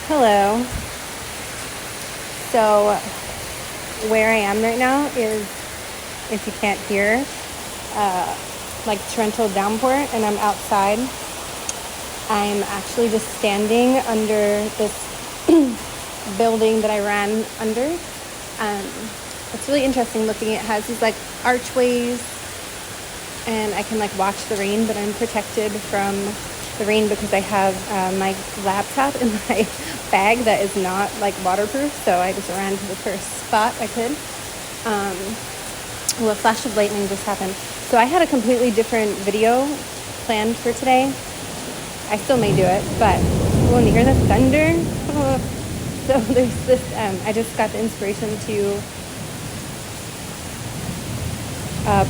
Hello. So where I am right now is, if you can't hear, like torrential downpour, and I'm outside. I'm actually just standing under this building that I ran under. It's really interesting looking. It has these like archways, and I can like watch the rain, but I'm protected from the rain because I have my laptop in my bag that is not like waterproof. So I just ran to the first spot I could. Well, a flash of lightning just happened. So I had a completely different video planned for today. I still may do it, but when you hear the thunder, so there's this, I just got the inspiration to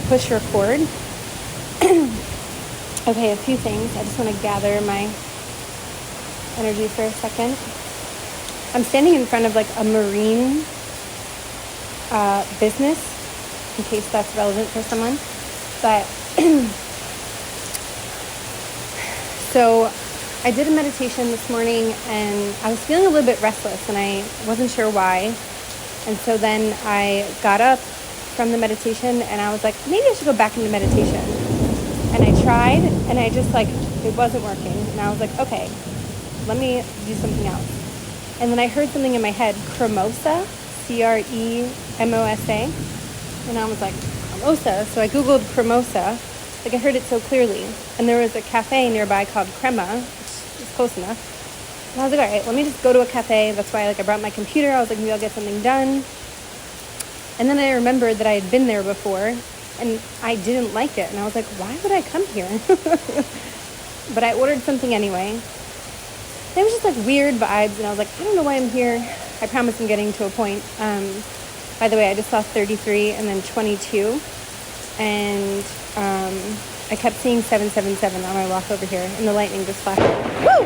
push record. Okay, a few things. I just want to gather my energy for a second. I'm standing in front of like a marine business, in case that's relevant for someone. But so I did a meditation this morning, and I was feeling a little bit restless, and I wasn't sure why. And so then I got up from the meditation, and I was like, maybe I should go back into meditation. And I tried, and I just like, it wasn't working. And I was like, okay, let me do something else. And then I heard something in my head, cremosa, Cremosa. And I was like, cremosa. So I Googled cremosa. Like I heard it so clearly. And there was a cafe nearby called Crema, which is close enough. And I was like, all right, let me just go to a cafe. That's why like I brought my computer. I was like, maybe I'll get something done. And then I remembered that I had been there before, and I didn't like it. And I was like, why would I come here? But I ordered something anyway. And it was just like weird vibes. And I was like, I don't know why I'm here. I promise I'm getting to a point. By the way, I just saw 33 and then 22. And I kept seeing 777 on my walk over here. And the lightning just flashed. Woo!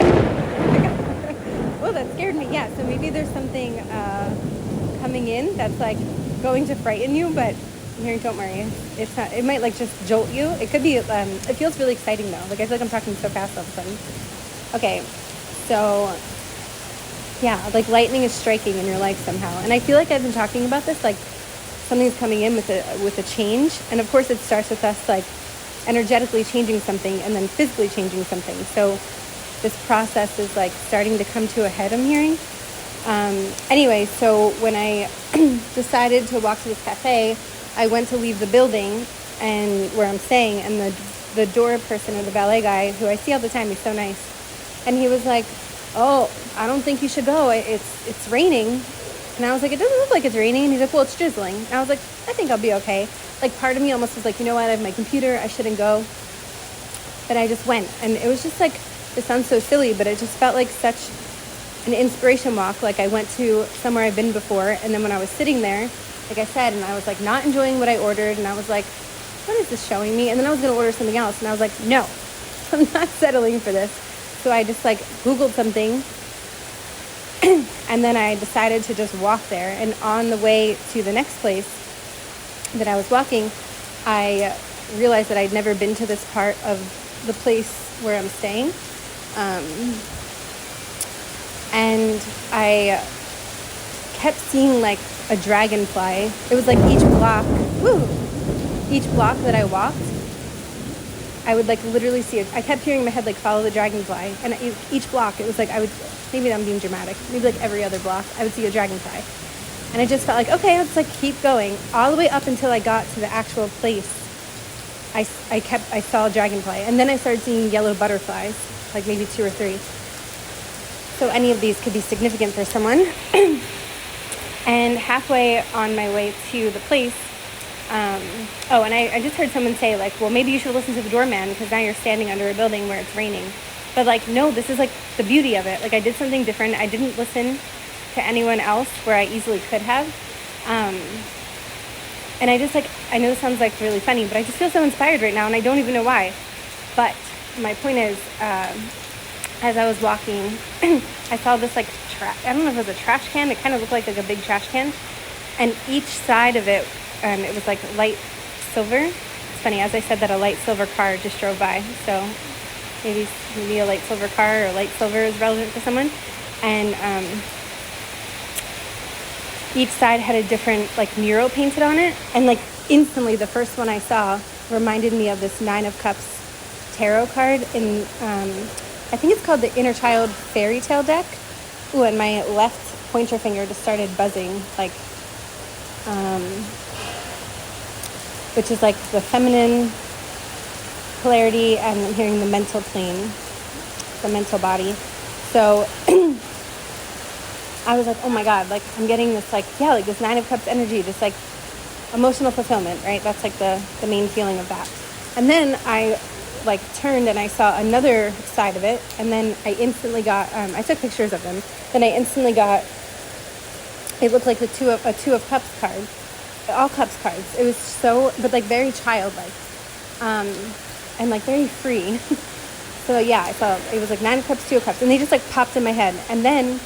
Whoa, that scared me. Yeah, so maybe there's something coming in that's like going to frighten you, but here, don't worry, it's not. It might like just jolt you. It could be. It feels really exciting though. Like I feel like I'm talking so fast all of a sudden. Okay, so yeah, like lightning is striking in your life somehow, and I feel like I've been talking about this. Like something's coming in with a change, and of course it starts with us like energetically changing something, and then physically changing something. So this process is like starting to come to a head. I'm hearing. Anyway, so when I decided to walk to this cafe, I went to leave the building and where I'm staying, and the door person or the valet guy who I see all the time, he's so nice. And he was like, oh, I don't think you should go. It's raining. And I was like, it doesn't look like it's raining. And he's like, well, it's drizzling. And I was like, I think I'll be okay. Like part of me almost was like, you know what? I have my computer. I shouldn't go. But I just went. And it was just like, it sounds so silly, but it just felt like such an inspiration walk. Like I went to somewhere I've been before, and then when I was sitting there, like I said, and I was like not enjoying what I ordered, and I was like, what is this showing me? And then I was going to order something else, and I was like, no, I'm not settling for this. So I just like Googled something, and then I decided to just walk there. And on the way to the next place that I was walking, I realized that I'd never been to this part of the place where I'm staying. And I kept seeing like a dragonfly. It was like each block that I walked, I would like literally see it. I kept hearing in my head like follow the dragonfly, and each block it was like I would, maybe I'm being dramatic, maybe like every other block I would see a dragonfly. And I just felt like, okay, let's like keep going all the way up until I got to the actual place. I saw a dragonfly, and then I started seeing yellow butterflies, like maybe 2 or 3. So any of these could be significant for someone. And halfway on my way to the place, and I just heard someone say like, well, maybe you should listen to the doorman because now you're standing under a building where it's raining. But like, no, this is like the beauty of it. Like I did something different. I didn't listen to anyone else where I easily could have. And I just like, I know this sounds like really funny, but I just feel so inspired right now, and I don't even know why. But my point is, as I was walking, I saw this like I don't know if it was a trash can. It kind of looked like a big trash can, and each side of it, it was like light silver. It's funny, as I said that, a light silver car just drove by. So maybe a light silver car or light silver is relevant for someone. And each side had a different like mural painted on it, and like instantly the first one I saw reminded me of this 9 of Cups tarot card in I think it's called the Inner Child Fairy Tale deck. Ooh, and my left pointer finger just started buzzing, like which is like the feminine polarity, and I'm hearing the mental plane, the mental body. So I was like, oh my God, like I'm getting this like, yeah, like this 9 of Cups energy, this like emotional fulfillment, right? That's like the main feeling of that. And then I like turned and I saw another side of it, and then I instantly got, I took pictures of them, then I instantly got, it looked like a two of Cups card, all Cups cards. It was so, but like very childlike, and like very free. So yeah, I saw, it was like 9 of Cups, 2 of Cups, and they just like popped in my head. And then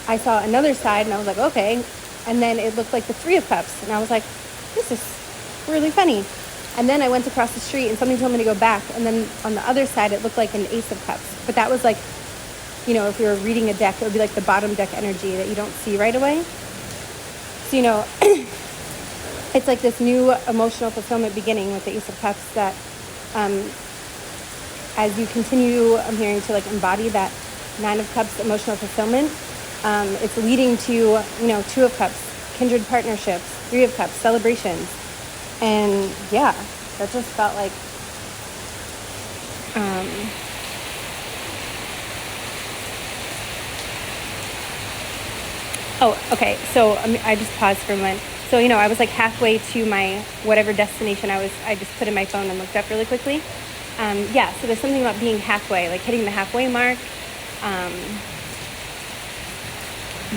I saw another side and I was like, okay. And then it looked like the 3 of Cups, and I was like, this is really funny. And then I went across the street and something told me to go back. And then on the other side, it looked like an Ace of Cups. But that was like, you know, if you were reading a deck, it would be like the bottom deck energy that you don't see right away. So, you know, it's like this new emotional fulfillment beginning with the Ace of Cups that as you continue, I'm hearing, to like embody that 9 of Cups emotional fulfillment, it's leading to, you know, 2 of Cups, kindred partnerships, 3 of Cups, celebrations. And yeah, that just felt like oh, okay, so I just paused for a moment. So, you know, I was like halfway to my whatever destination I just put in my phone and looked up really quickly. Yeah, so there's something about being halfway, like hitting the halfway mark. I'm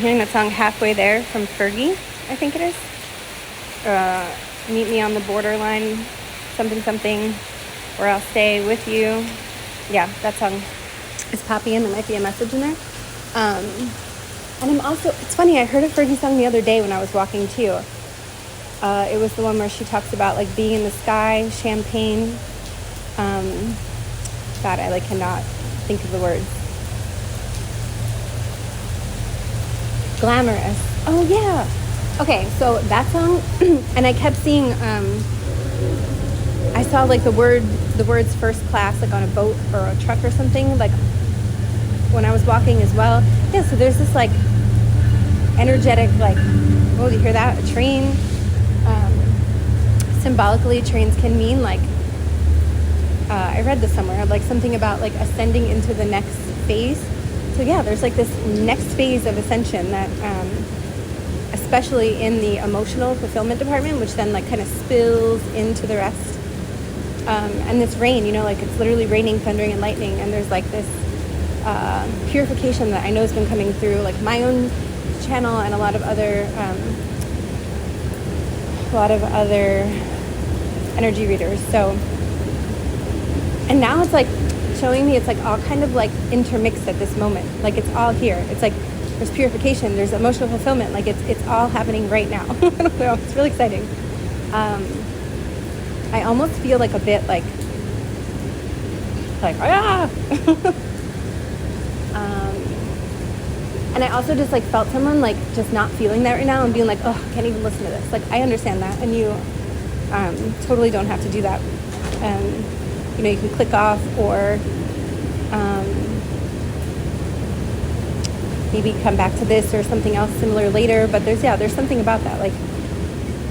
hearing that song Halfway There from Fergie, I think it is. Meet me on the borderline, something, something, or I'll stay with you. Yeah, that song is popping in. There might be a message in there. And I'm also, it's funny, I heard a Fergie song the other day when I was walking too. It was the one where she talks about like being in the sky, champagne. God, I like cannot think of the words. Glamorous. Oh yeah. Okay, so that song, and I kept seeing, I saw like the words first class, like on a boat or a truck or something, like when I was walking as well. Yeah, so there's this like energetic, like, oh, do you hear that? A train. Symbolically, trains can mean like, I read this somewhere, like something about like ascending into the next phase. So yeah, there's like this next phase of ascension that, especially in the emotional fulfillment department, which then like kind of spills into the rest. And this rain, you know, like it's literally raining, thundering, and lightning. And there's like this purification that I know has been coming through like my own channel and a lot of other energy readers. So, and now it's like showing me it's like all kind of like intermixed at this moment. Like it's all here. It's like there's purification, there's emotional fulfillment, like it's all happening right now. I don't know, it's really exciting. I almost feel like a bit like ah! And I also just like felt someone like just not feeling that right now and being like, oh, I can't even listen to this. Like I understand that, and you totally don't have to do that. You know, you can click off or maybe come back to this or something else similar later. But there's something about that. Like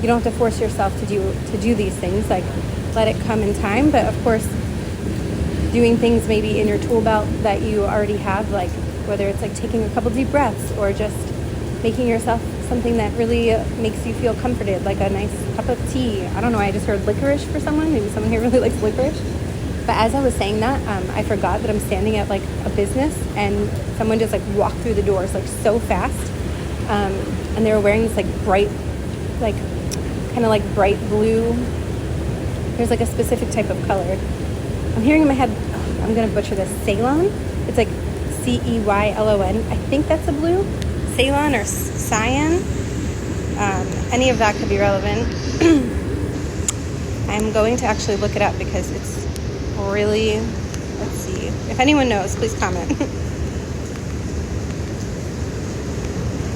you don't have to force yourself to do these things. Like let it come in time. But of course, doing things maybe in your tool belt that you already have, like whether it's like taking a couple deep breaths or just making yourself something that really makes you feel comforted, like a nice cup of tea. I don't know, I just heard licorice for someone. Maybe someone here really likes licorice. But as I was saying that, I forgot that I'm standing at like a business and someone just like walked through the doors like so fast. And they were wearing this like bright, like kind of like bright blue. There's like a specific type of color. I'm hearing in my head, I'm going to butcher this, Ceylon. It's like Ceylon. I think that's a blue. Ceylon or cyan. Any of that could be relevant. I'm going to actually look it up because it's really, let's see. If anyone knows, please comment.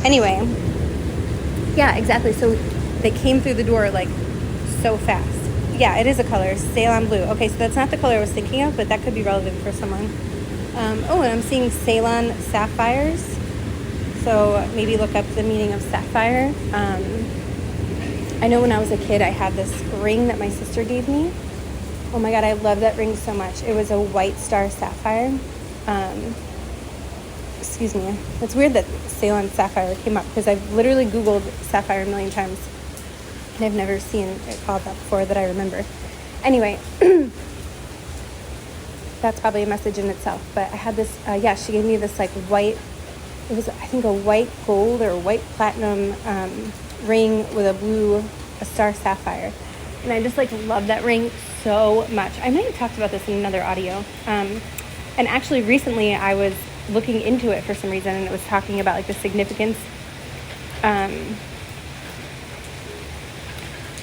Anyway, yeah, exactly. So they came through the door like so fast. Yeah, it is a color, Ceylon blue. Okay, so that's not the color I was thinking of, but that could be relevant for someone. And I'm seeing Ceylon sapphires. So maybe look up the meaning of sapphire. I know when I was a kid, I had this ring that my sister gave me. Oh my God, I love that ring so much. It was a white star sapphire. Excuse me. It's weird that Ceylon sapphire came up because I've literally Googled sapphire a million times. And I've never seen it called that before that I remember. Anyway, that's probably a message in itself. But I had this, she gave me this like white, it was I think a white gold or white platinum ring with a star sapphire. And I just like love that ring so much. I might have talked about this in another audio. And actually recently I was looking into it for some reason, and it was talking about like the significance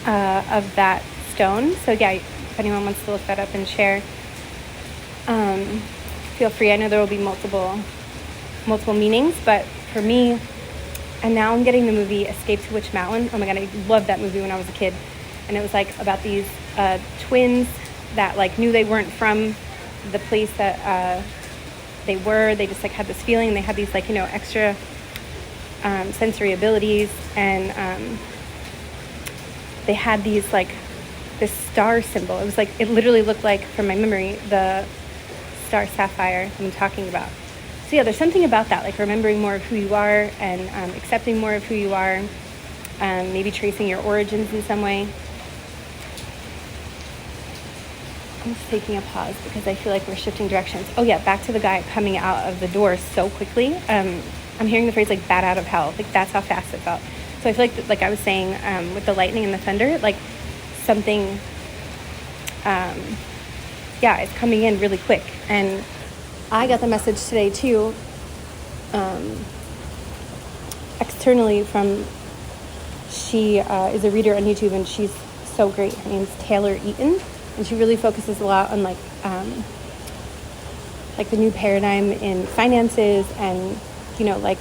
of that stone. So yeah, if anyone wants to look that up and share, feel free. I know there will be multiple meanings, but for me, and now I'm getting the movie Escape to Witch Mountain. Oh my God, I loved that movie when I was a kid. And it was like about these twins that like knew they weren't from the place that they were. They just like had this feeling. They had these like, extra sensory abilities, and they had these like this star symbol. It was like, it literally looked like, from my memory, the star sapphire I'm talking about. So yeah, there's something about that, like remembering more of who you are and accepting more of who you are, maybe tracing your origins in some way. I'm just taking a pause because I feel like we're shifting directions. Oh yeah, back to the guy coming out of the door so quickly. I'm hearing the phrase like bat out of hell. Like that's how fast it felt. So I feel like I was saying, with the lightning and the thunder, like something, it's coming in really quick. And I got the message today too, externally from, she is a reader on YouTube, and she's so great. Her name's Taylor Eaton, and she really focuses a lot on like the new paradigm in finances and, like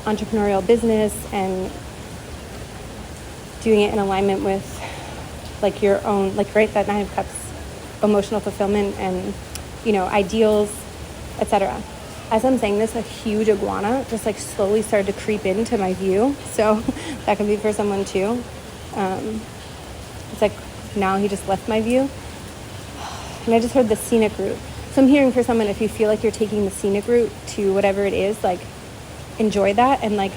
entrepreneurial business, and doing it in alignment with like your own, like, right, that Nine of Cups, emotional fulfillment and, ideals, etc. As I'm saying this, a huge iguana just like slowly started to creep into my view. So that could be for someone too. It's like now he just left my view. And I just heard the scenic route. So I'm hearing for someone, if you feel like you're taking the scenic route to whatever it is, like enjoy that. And like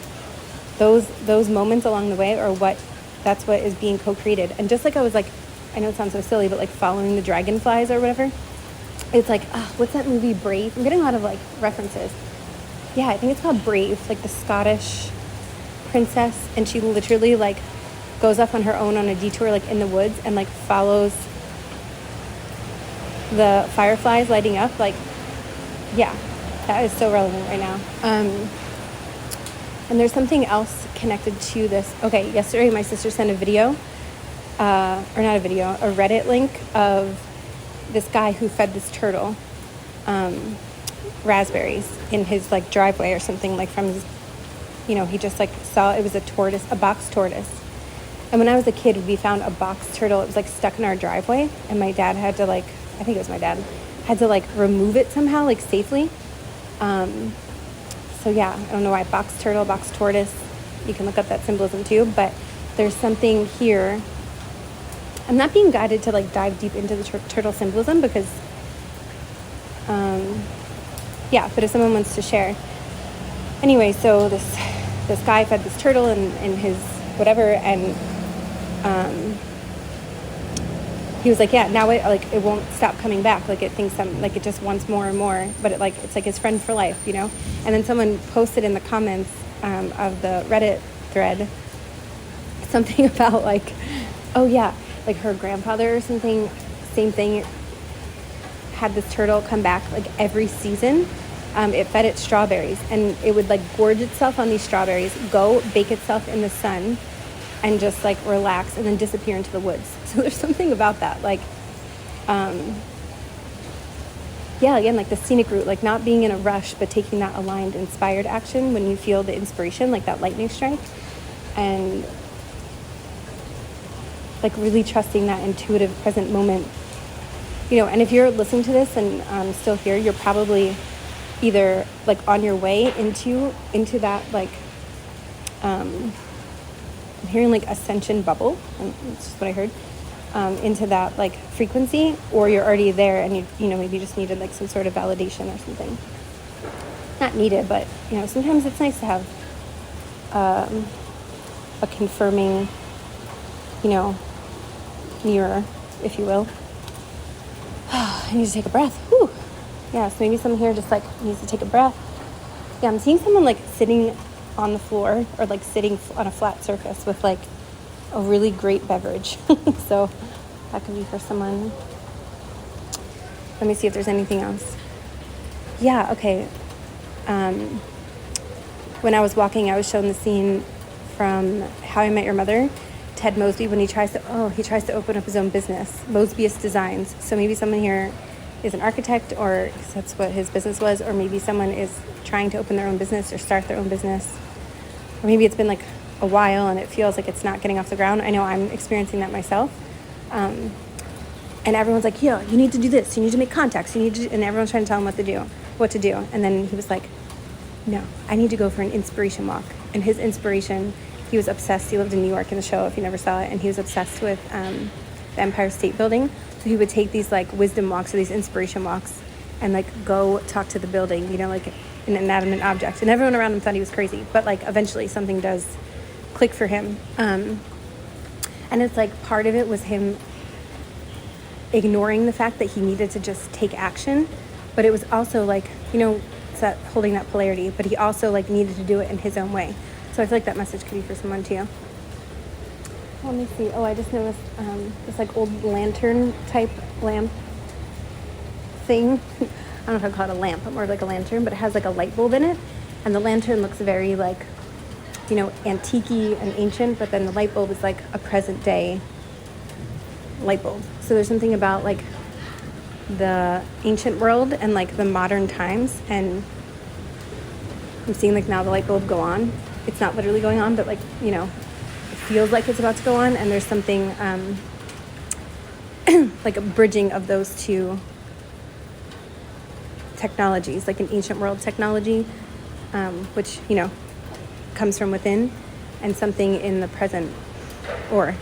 those moments along the way are that's what is being co-created. And just like I was like, I know it sounds so silly, but like following the dragonflies or whatever, it's like, what's that movie, Brave? I'm getting a lot of like references. Yeah, I think it's called Brave, like the Scottish princess. And she literally like goes off on her own on a detour, like in the woods, and like follows the fireflies lighting up. Like, yeah, that is so relevant right now. And there's something else connected to this. Okay, yesterday my sister sent a video, or not a video, a Reddit link of this guy who fed this turtle raspberries in his like driveway or something, like from his, he just like saw it was a box tortoise. And when I was a kid, we found a box turtle. It was like stuck in our driveway, and my dad had to like, I think it was my dad, had to like remove it somehow, like safely. So yeah, I don't know why, box turtle, box tortoise. You can look up that symbolism too, but there's something here. I'm not being guided to like dive deep into the turtle symbolism because, but if someone wants to share. Anyway, so this guy fed this turtle in his whatever, and he was like, yeah, now it won't stop coming back. Like it thinks it just wants more and more, but it's like his friend for life, And then someone posted in the comments of the Reddit thread something about like, oh yeah, like her grandfather or something, same thing, had this turtle come back like every season. It fed it strawberries, and it would like gorge itself on these strawberries, go bake itself in the sun, and just like relax, and then disappear into the woods. So there's something about that, like yeah, again, like the scenic route, like not being in a rush, but taking that aligned, inspired action when you feel the inspiration, like that lightning strike, and like really trusting that intuitive present moment. And if you're listening to this and still here, you're probably either like on your way into that, like, I'm hearing like ascension bubble, and that's just what I heard, into that like frequency, or you're already there and you maybe just needed like some sort of validation or something. Not needed, but sometimes it's nice to have a confirming, mirror, if you will. I need to take a breath. Whew. Yeah, so maybe someone here just like needs to take a breath. Yeah, I'm seeing someone like sitting on the floor, or like sitting on a flat surface with like a really great beverage. So that could be for someone. Let me see if there's anything else. Yeah, okay. When I was walking, I was shown the scene from How I Met Your Mother. Ted Mosby, when he tries to open up his own business, Mosby's Designs. So maybe someone here is an architect, or that's what his business was, or maybe someone is trying to open their own business or start their own business, or maybe it's been like a while and it feels like it's not getting off the ground. I know I'm experiencing that myself. And everyone's like, yeah, you need to do this, you need to make contacts, and everyone's trying to tell him what to do. And then he was like, no, I need to go for an inspiration walk. And his inspiration, he was obsessed. He lived in New York in the show, if you never saw it, and he was obsessed with the Empire State Building. So he would take these like wisdom walks or these inspiration walks and like go talk to the building, like an inanimate object. And everyone around him thought he was crazy, but like eventually something does click for him. And it's like part of it was him ignoring the fact that he needed to just take action, but it was also like, it's that holding that polarity, but he also like needed to do it in his own way. So I feel like that message could be for someone too. Let me see. Oh, I just noticed this like old lantern type lamp thing. I don't know if I'd call it a lamp, but more like a lantern, but it has like a light bulb in it. And the lantern looks very like, antique-y and ancient, but then the light bulb is like a present day light bulb. So there's something about like the ancient world and like the modern times, and I'm seeing like now the light bulb go on. It's not literally going on, but like, it feels like it's about to go on, and there's something like a bridging of those two technologies, like an ancient world technology, which, comes from within, and something in the present or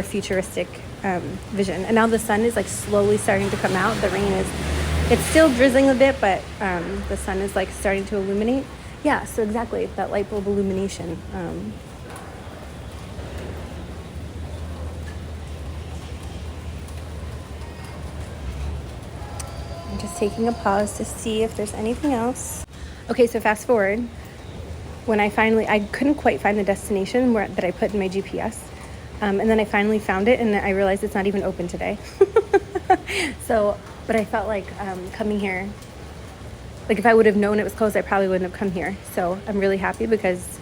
futuristic vision. And now the sun is like slowly starting to come out. The rain it's still drizzling a bit, but the sun is like starting to illuminate. Yeah, so exactly, that light bulb illumination. I'm just taking a pause to see if there's anything else. Okay, so fast forward. When I couldn't quite find the destination that I put in my GPS. And then I finally found it, and I realized it's not even open today. But I felt like coming here, like if I would have known it was closed, I probably wouldn't have come here. So I'm really happy because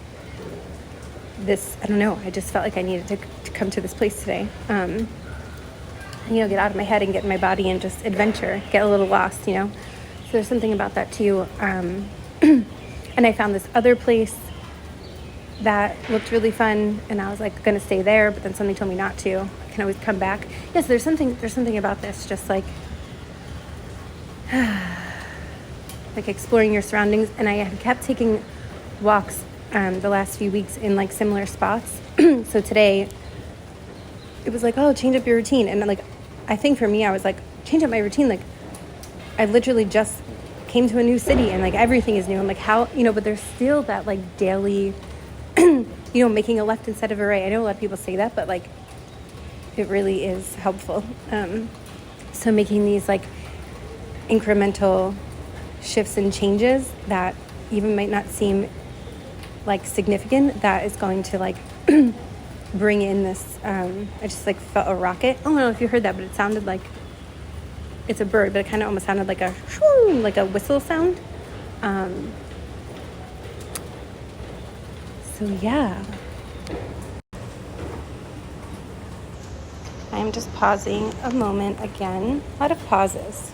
I don't know, I just felt like I needed to come to this place today. Get out of my head and get in my body and just adventure, get a little lost, So there's something about that too. And I found this other place that looked really fun, and I was like going to stay there, but then something told me not to. I can always come back. Yes, there's something about this, just like like exploring your surroundings. And I had kept taking walks the last few weeks in like similar spots. So today it was like, oh, change up your routine. And like, I think for me, I was like, change up my routine. Like I literally just came to a new city and like everything is new. I'm like, how, but there's still that like daily, making a left instead of a right. I know a lot of people say that, but like it really is helpful. So making these like incremental shifts and changes that even might not seem like significant, that is going to like bring in this, I just like felt a rocket. I don't know if you heard that, but it sounded like it's a bird, but it kind of almost sounded like a whistle sound. So yeah, I'm just pausing a moment again. A lot of pauses.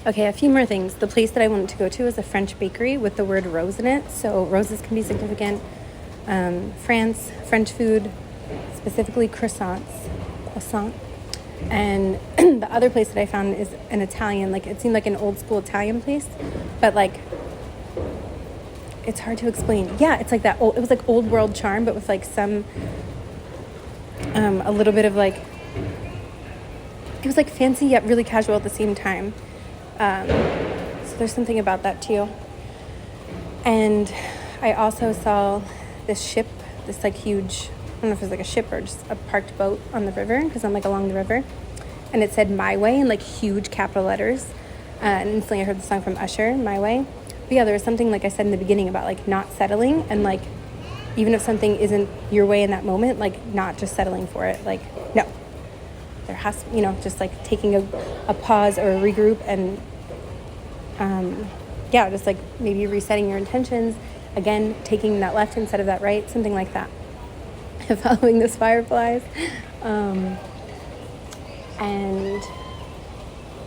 Okay, a few more things. The place that I wanted to go to is a French bakery with the word rose in it. So roses can be significant. France, French food, specifically croissant. And the other place that I found is an Italian, like it seemed like an old school Italian place, but like it's hard to explain. Yeah, it's like that old, it was like old world charm, but with like some a little bit of like, it was like fancy yet really casual at the same time. So there's something about that too. And I also saw this ship, this like huge, I don't know if it was like a ship or just a parked boat on the river, because I'm like along the river, and it said "My Way" in like huge capital letters. And instantly I heard the song from Usher, "My Way." But yeah, there was something, like I said in the beginning, about like not settling, and like even if something isn't your way in that moment, like not just settling for it. Like, no, there has, just like taking a pause or a regroup, and just like maybe resetting your intentions, again, taking that left instead of that right, something like that. Following those fireflies. And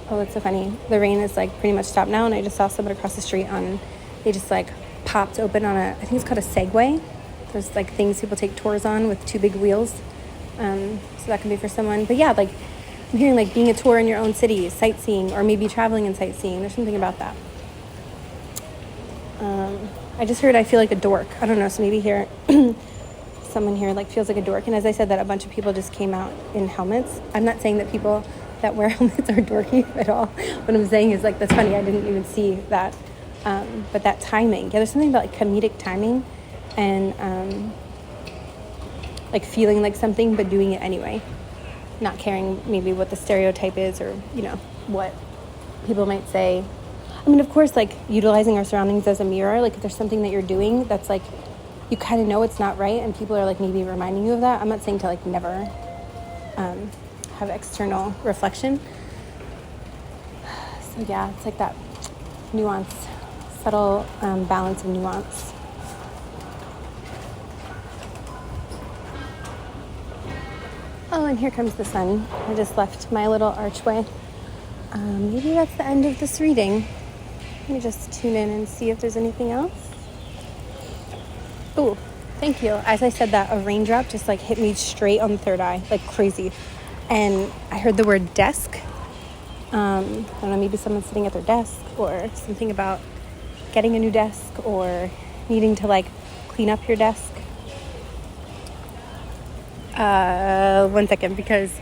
oh, it's so funny. The rain is like pretty much stopped now, and I just saw someone across the street they just like popped open on I think it's called a Segway. There's like things people take tours on with two big wheels. So that can be for someone. But yeah, like I'm hearing like being a tour in your own city, sightseeing, or maybe traveling and sightseeing. There's something about that. I just heard I feel like a dork. I don't know, so maybe here someone here like feels like a dork. And as I said, that a bunch of people just came out in helmets. I'm not saying that people that wear helmets are dorky at all. What I'm saying is like, that's funny, I didn't even see that. But that timing, there's something about like comedic timing and like feeling like something but doing it anyway, not caring maybe what the stereotype is, or what people might say. I mean, of course, like utilizing our surroundings as a mirror, like if there's something that you're doing that's like you kind of know it's not right, and people are like maybe reminding you of that. I'm not saying to like never have external reflection. So yeah, it's like that nuance, subtle balance of nuance. Oh, and here comes the sun. I just left my little archway. Maybe that's the end of this reading. Let me just tune in and see if there's anything else. Oh, thank you. As I said that, a raindrop just like hit me straight on the third eye, like crazy. And I heard the word desk. I don't know, maybe someone's sitting at their desk, or something about getting a new desk, or needing to like clean up your desk. 1 second, because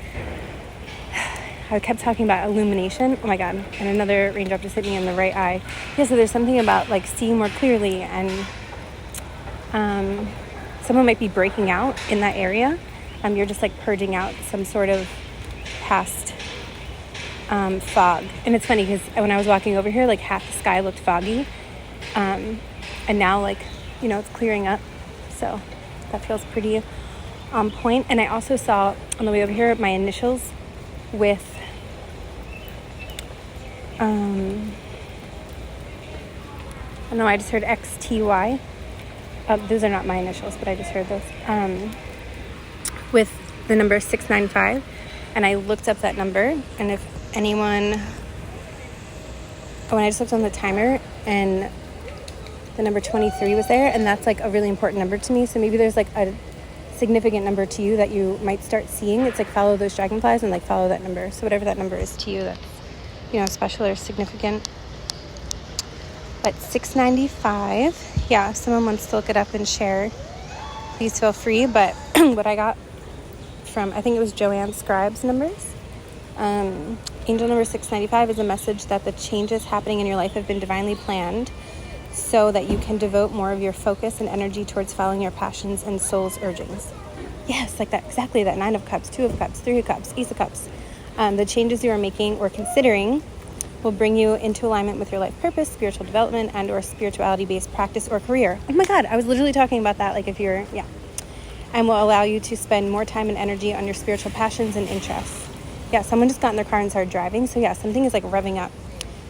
I kept talking about illumination. Oh my God. And another raindrop just hit me in the right eye. Yeah, so there's something about like seeing more clearly, and someone might be breaking out in that area. You're just like purging out some sort of past fog. And it's funny because when I was walking over here, like half the sky looked foggy. And now like, it's clearing up. So that feels pretty on point. And I also saw on the way over here my initials with I don't know, I just heard XTY. Those are not my initials, but I just heard those. With the number 695. And I looked up that number, and if anyone... Oh, and I just looked on the timer, and the number 23 was there, and that's like a really important number to me. So maybe there's like a significant number to you that you might start seeing. It's like follow those dragonflies and like follow that number. So whatever that number is to you, that's special or significant. But 695, yeah, if someone wants to look it up and share, please feel free. But what I got from, I think it was Joanne Scribe's numbers, angel number 695 is a message that the changes happening in your life have been divinely planned, so that you can devote more of your focus and energy towards following your passions and soul's urgings. Yes, like that, exactly that. 9 of Cups, 2 of Cups, 3 of Cups, Ace of Cups. The changes you are making or considering will bring you into alignment with your life purpose, spiritual development, and or spirituality-based practice or career. Oh my God, I was literally talking about that, like if you're, yeah. And will allow you to spend more time and energy on your spiritual passions and interests. Yeah, someone just got in their car and started driving. So yeah, something is like revving up.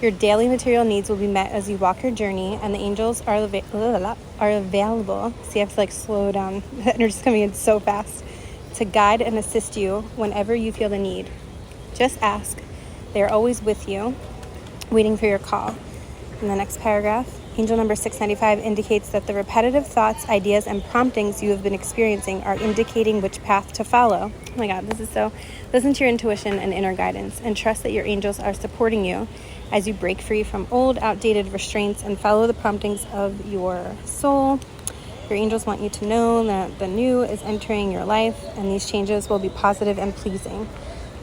Your daily material needs will be met as you walk your journey, and the angels are available. See, I have to like slow down. The energy's coming in so fast. To guide and assist you whenever you feel the need. Just ask. They are always with you. waiting for your call. In the next paragraph, angel number 695 indicates that the repetitive thoughts, ideas, and promptings you have been experiencing are indicating which path to follow. Oh my God, this is so... Listen to your intuition and inner guidance, and trust that your angels are supporting you as you break free from old, outdated restraints and follow the promptings of your soul. Your angels want you to know that the new is entering your life, and these changes will be positive and pleasing.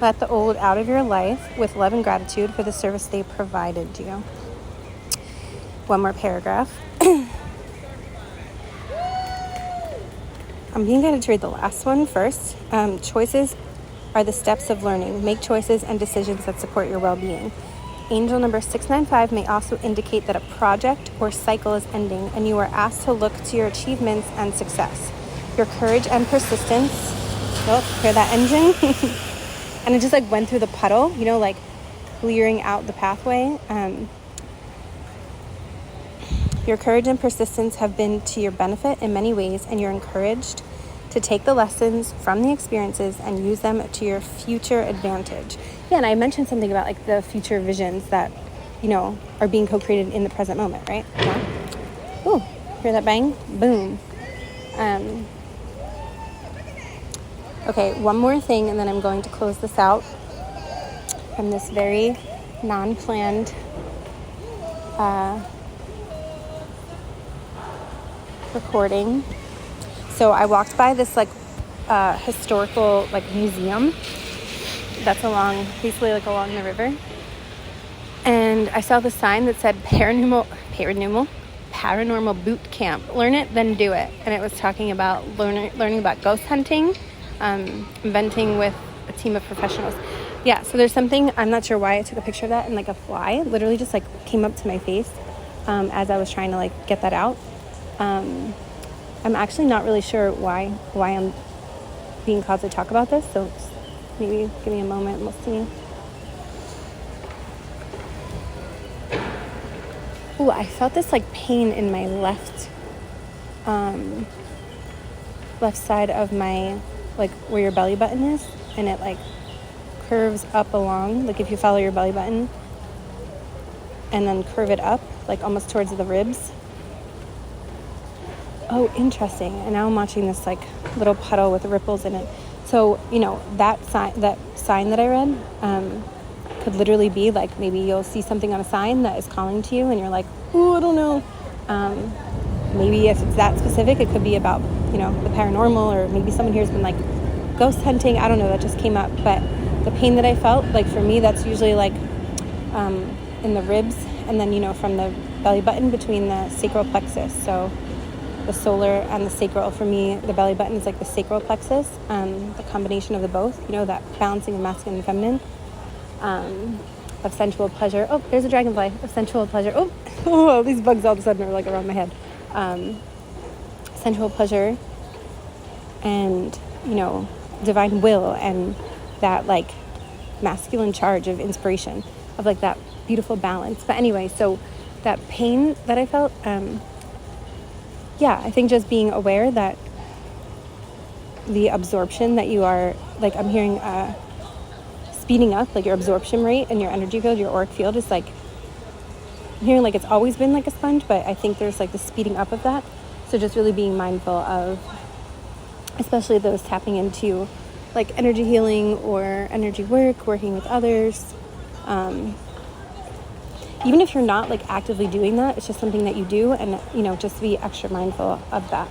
Let the old out of your life with love and gratitude for the service they provided you. One more paragraph. I'm being guided to read the last one first. Choices are the steps of learning. Make choices and decisions that support your well-being. Angel number 695 may also indicate that a project or cycle is ending, and you are asked to look to your achievements and success. Your courage and persistence. Oh, hear that engine? And it just like went through the puddle, you know, like clearing out the pathway. Your courage and persistence have been to your benefit in many ways, and you're encouraged to take the lessons from the experiences and use them to your future advantage. Yeah, and I mentioned something about like the future visions that, you know, are being co-created in the present moment, right? Yeah. Ooh, hear that bang? Boom. Okay, one more thing, and then I'm going to close this out from this very non-planned recording. So I walked by this like historical like museum that's basically like along the river, and I saw the sign that said paranormal boot camp. Learn it, then do it. And it was talking about learning about ghost hunting, inventing with a team of professionals. Yeah, so there's something, I'm not sure why I took a picture of that, and like a fly literally just like came up to my face as I was trying to like get that out. I'm actually not really sure why I'm being called to talk about this, so just maybe give me a moment and we'll see. Ooh, I felt this like pain in my left side of my, like where your belly button is, and it like curves up along, like if you follow your belly button and then curve it up, like almost towards the ribs. Oh, interesting. And now I'm watching this like little puddle with ripples in it. So, you know, that sign that I read could literally be like, maybe you'll see something on a sign that is calling to you and you're like, oh, I don't know. Maybe if it's that specific, it could be about, you know, the paranormal, or maybe someone here has been like ghost hunting. I don't know, that just came up. But the pain that I felt, like for me, that's usually like in the ribs, and then, you know, from the belly button between the sacral plexus. So the solar and the sacral, for me, the belly button is like the sacral plexus, the combination of the both, you know, that balancing of masculine and feminine, of sensual pleasure. Oh, there's a dragonfly. Of sensual pleasure. Oh, these bugs all of a sudden are like around my head. Sensual pleasure and, you know, divine will, and that like masculine charge of inspiration, of like that beautiful balance. But anyway, so that pain that I felt, I think just being aware that the absorption that you are, like I'm hearing speeding up, like your absorption rate and your energy field, your auric field is like, I'm hearing like it's always been like a sponge, but I think there's like the speeding up of that. So just really being mindful of, especially those tapping into like energy healing or energy work, working with others. Even if you're not like actively doing that, it's just something that you do, and, you know, just be extra mindful of that.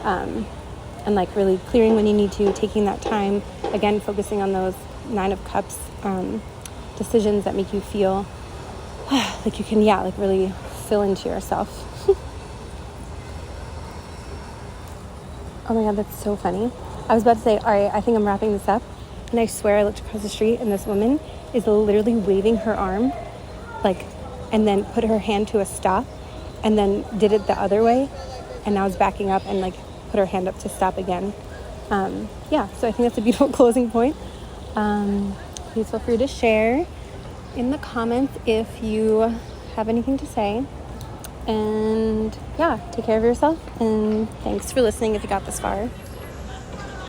And like really clearing when you need to, taking that time, again, focusing on those 9 of Cups decisions that make you feel like you can, like really fill into yourself. Oh my God, that's so funny. I was about to say, all right, I think I'm wrapping this up. And I swear I looked across the street and this woman is literally waving her arm, like, and then put her hand to a stop, and then did it the other way, and now is backing up and like put her hand up to stop again. So I think that's a beautiful closing point. Please feel free to share in the comments if you have anything to say. And take care of yourself, and thanks for listening if you got this far.